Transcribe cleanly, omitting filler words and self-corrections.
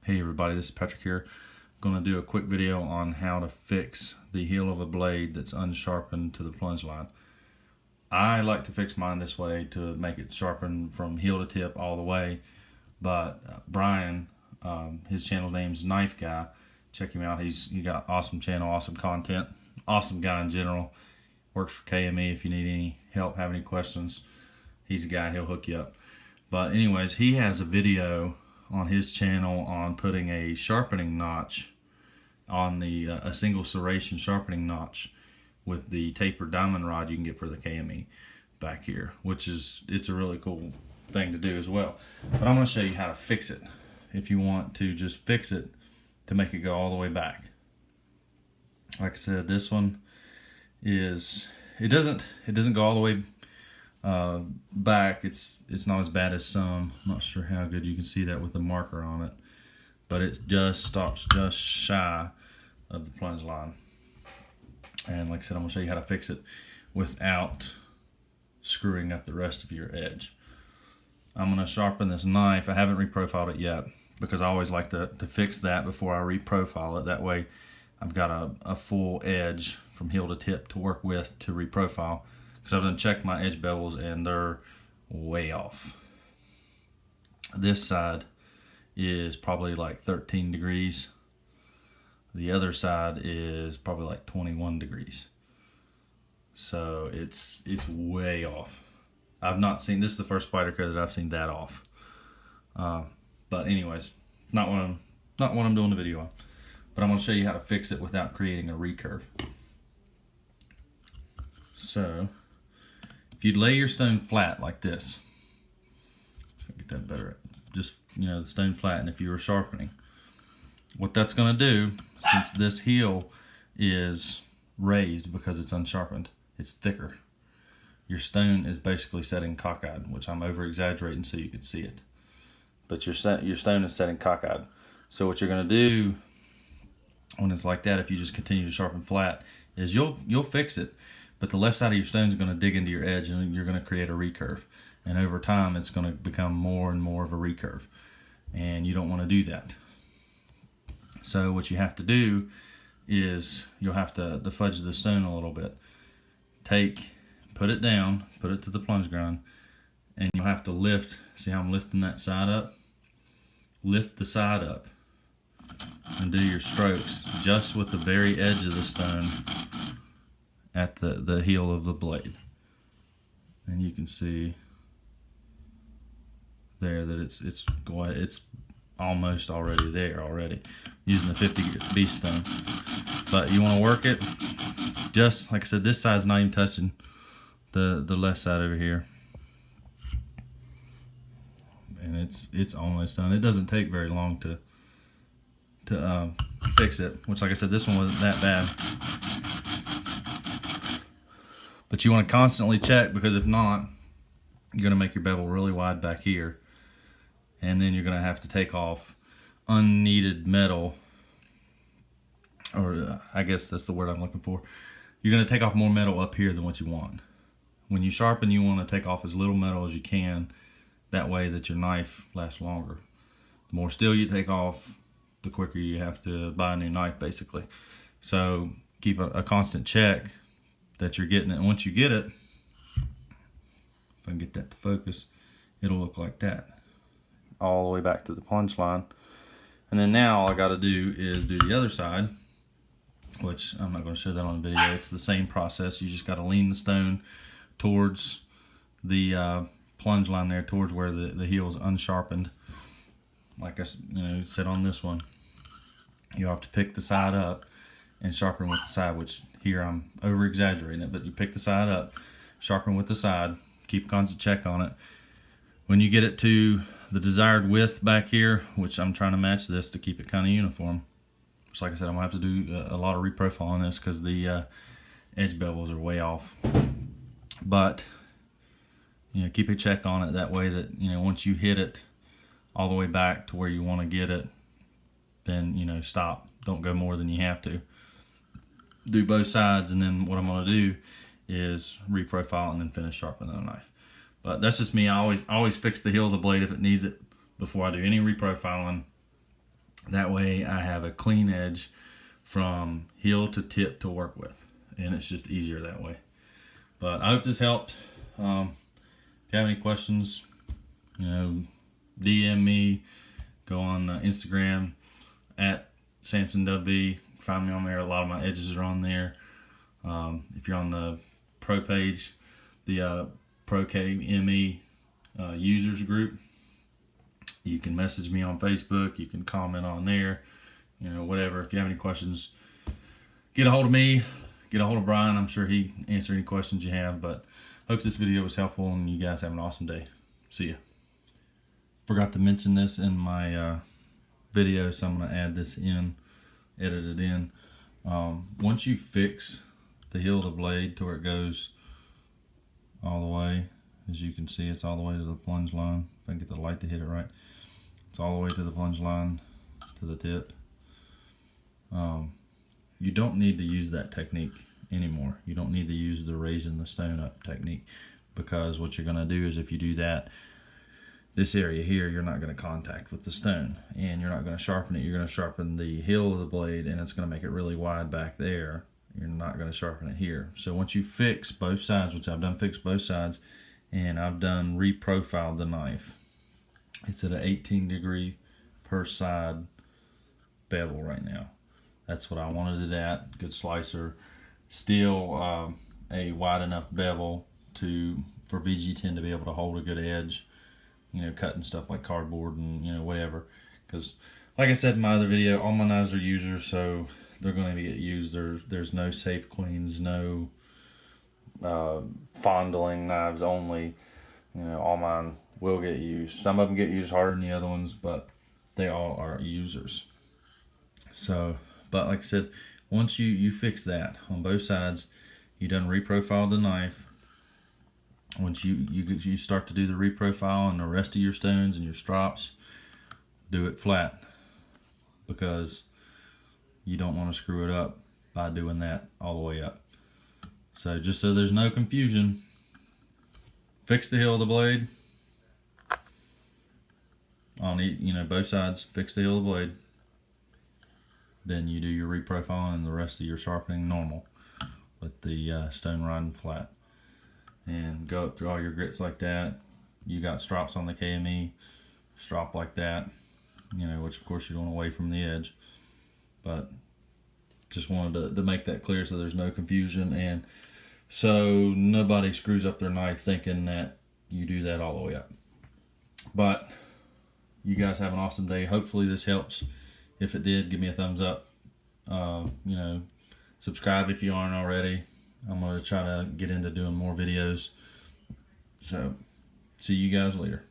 Hey everybody, this is Patrick here. I'm going to do a quick video on how to fix the heel of a blade that's unsharpened to the plunge line. I like to fix mine this way to make it sharpen from heel to tip all the way, but Brian, his channel name's Knifeguy. Check him out. He got awesome channel, awesome content, awesome guy in general. Works for KME. If you need any help, have any questions, he's a guy, he'll hook you up. But anyways, he has a video on his channel on putting a sharpening notch on the a single serration sharpening notch with the tapered diamond rod you can get for the KME back here, which is, it's a really cool thing to do as well. But I'm going to show you how to fix it if you want to just fix it to make it go all the way back. Like I said, this one is, it doesn't go all the way back. It's not as bad as some. I'm not sure how good you can see that with the marker on it, but it just stops just shy of the plunge line. And like I said, I'm going to show you how to fix it without screwing up the rest of your edge. I'm going to sharpen this knife. I haven't reprofiled it yet because I always like to fix that before I reprofile it. That way I've got a full edge from heel to tip to work with to reprofile. Because I've done checked my edge bevels and they're way off. This side is probably like 13 degrees. The other side is probably like 21 degrees. So it's way off. I've not seen, this is the first Spyderco that I've seen that off. But anyways, not what I'm doing the video on. But I'm going to show you how to fix it without creating a recurve. So if you lay your stone flat like this, get that better, just, you know, the stone flat, and if you were sharpening, what that's going to do, since this heel is raised because it's unsharpened, it's thicker, your stone is basically setting cockeyed, which I'm over exaggerating so you can see it, but your stone is setting cockeyed. So what you're going to do when it's like that, if you just continue to sharpen flat, is you'll fix it, but the left side of your stone is going to dig into your edge and you're going to create a recurve. And over time, it's going to become more and more of a recurve. And you don't want to do that. So what you have to do is you'll have to fudge the stone a little bit. Put it down, put it to the plunge grind, and you'll have to lift. See how I'm lifting that side up? Lift the side up and do your strokes just with the very edge of the stone at the heel of the blade. And you can see there that it's almost already there already, using the 50B stone. But you want to work it, just like I said, this side's not even touching the left side over here. And it's almost done. It doesn't take very long to fix it, which, like I said, this one wasn't that bad. But you want to constantly check, because if not, you're going to make your bevel really wide back here. And then you're going to have to take off unneeded metal, or I guess that's the word I'm looking for. You're going to take off more metal up here than what you want. When you sharpen, you want to take off as little metal as you can. That way that your knife lasts longer. The more steel you take off, the quicker you have to buy a new knife, basically. So keep a constant check that you're getting it. And once you get it, if I can get that to focus, it'll look like that, all the way back to the plunge line. And then now all I got to do is do the other side, which I'm not going to show that on the video. It's the same process. You just got to lean the stone towards the plunge line there, towards where the heel is unsharpened. Like I said on this one, you have to pick the side up and sharpen with the side, which here I'm over exaggerating it, but you pick the side up, sharpen with the side, keep a constant check on it. When you get it to the desired width back here, which I'm trying to match this to keep it kind of uniform, which, like I said, I'm gonna have to do a lot of reprofile on this because the edge bevels are way off. But you know, keep a check on it, that way that, you know, once you hit it all the way back to where you want to get it, then, you know, stop. Don't go more than you have to. Do both sides, and then what I'm going to do is reprofile and then finish sharpening the knife. But that's just me. I always fix the heel of the blade if it needs it before I do any reprofiling. That way I have a clean edge from heel to tip to work with, and it's just easier that way. But I hope this helped. If you have any questions, DM me, go on Instagram at Samson WV. Find me on there. A lot of my edges are on there. If you're on the pro page, the pro KME users group, you can message me on Facebook. You can comment on there. Whatever. If you have any questions, get a hold of me. Get a hold of Brian. I'm sure he'd answer any questions you have. But hope this video was helpful and you guys have an awesome day. See ya. Forgot to mention this in my video, so I'm going to add this in, edit it in. Once you fix the heel of the blade to where it goes all the way, as you can see, it's all the way to the plunge line. If I can get the light to hit it right, it's all the way to the plunge line to the tip. You don't need to use that technique anymore. You don't need to use the raising the stone up technique, because what you're going to do is, if you do that, this area here, you're not going to contact with the stone, and you're not going to sharpen it. You're going to sharpen the heel of the blade, and it's going to make it really wide back there. You're not going to sharpen it here. So once you fix both sides, which I've done fixed both sides, and I've done reprofiled the knife, it's at an 18 degree per side bevel right now. That's what I wanted it at. Good slicer. Still a wide enough bevel for VG10 to be able to hold a good edge. Cutting stuff like cardboard and whatever. Because like I said in my other video, all my knives are users, so they're going to get used. There's no safe cleans, no fondling knives only. All mine will get used. Some of them get used harder than the other ones, but they all are users. So, but like I said, once you fix that on both sides, you done reprofiled the knife. Once you start to do the reprofile and the rest of your stones and your strops, do it flat, because you don't want to screw it up by doing that all the way up. So just so there's no confusion, fix the heel of the blade on both sides. Fix the heel of the blade. Then you do your reprofile and the rest of your sharpening normal, with the stone riding flat. And go up through all your grits like that. You got strops on the KME, strop like that, which of course you don't want away from the edge. But just wanted to make that clear so there's no confusion, and so nobody screws up their knife thinking that you do that all the way up. But you guys have an awesome day. Hopefully this helps. If it did, give me a thumbs up. Subscribe if you aren't already. I'm going to try to get into doing more videos. So, see you guys later.